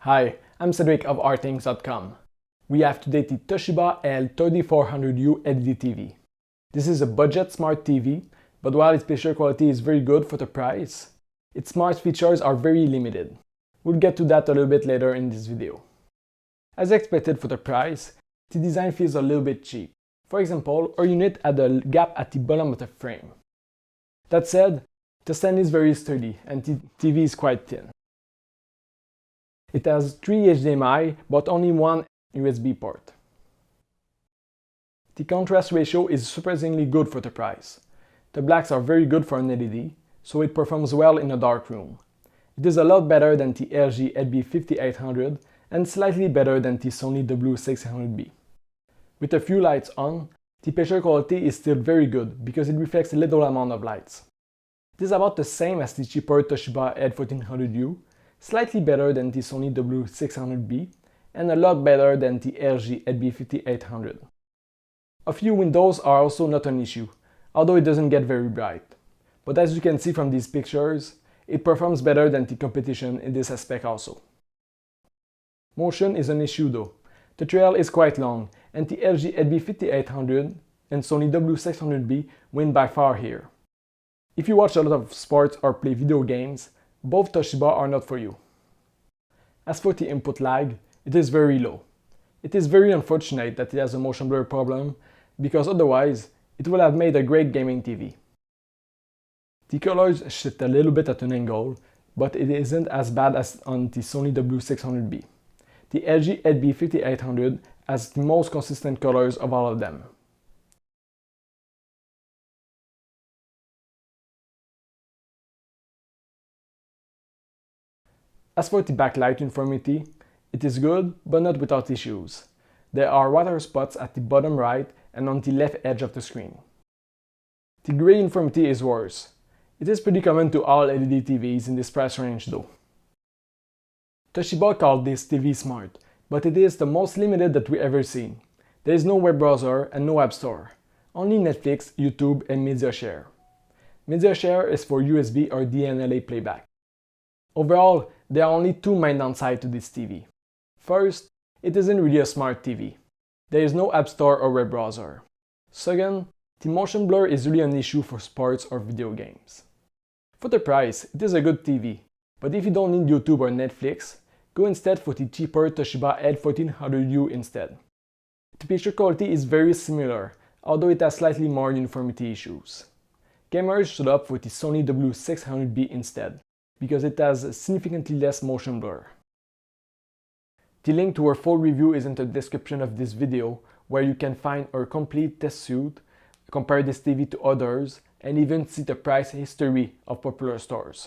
Hi, I'm Cedric of rthings.com. We have today the Toshiba L3400U LED TV. This is a budget smart TV, but while its picture quality is very good for the price, its smart features are very limited. We'll get to that a little bit later in this video. As expected for the price, the design feels a little bit cheap. For example, our unit had a gap at the bottom of the frame. That said, the stand is very sturdy and the TV is quite thin. It has 3 HDMI but only 1 USB port. The contrast ratio is surprisingly good for the price. The blacks are very good for an LED, so it performs well in a dark room. It is a lot better than the LG LB5800 and slightly better than the Sony W600B. With a few lights on, the picture quality is still very good because it reflects a little amount of lights. It is about the same as the cheaper Toshiba L3400U, slightly better than the Sony W600B, and a lot better than the LG LB5800. A few windows are also not an issue, although it doesn't get very bright. But as you can see from these pictures, it performs better than the competition in this aspect also. Motion is an issue though. The trail is quite long, and the LG LB5800 and Sony W600B win by far here. If you watch a lot of sports or play video games, both Toshiba are not for you. As for the input lag, it is very low. It is very unfortunate that it has a motion blur problem, because otherwise it would have made a great gaming TV. The colors shift a little bit at an angle, but it isn't as bad as on the Sony W600B. The LG LB5800 has the most consistent colors of all of them. As for the backlight uniformity, it is good, but not without issues. There are water spots at the bottom right and on the left edge of the screen. The gray uniformity is worse. It is pretty common to all LED TVs in this price range though. Toshiba called this TV smart, but it is the most limited that we ever seen. There is no web browser and no app store. Only Netflix, YouTube and Media Share. Media Share is for USB or DNLA playback. Overall, there are only two main downsides to this TV. First, it isn't really a smart TV. There is no app store or web browser. Second, the motion blur is really an issue for sports or video games. For the price, it is a good TV, but if you don't need YouTube or Netflix, go instead for the cheaper Toshiba L1400U instead. The picture quality is very similar, although it has slightly more uniformity issues. Gamers should opt for the Sony W600B instead, because it has significantly less motion blur. The link to our full review is in the description of this video, where you can find our complete test suite, compare this TV to others, and even see the price history of popular stores.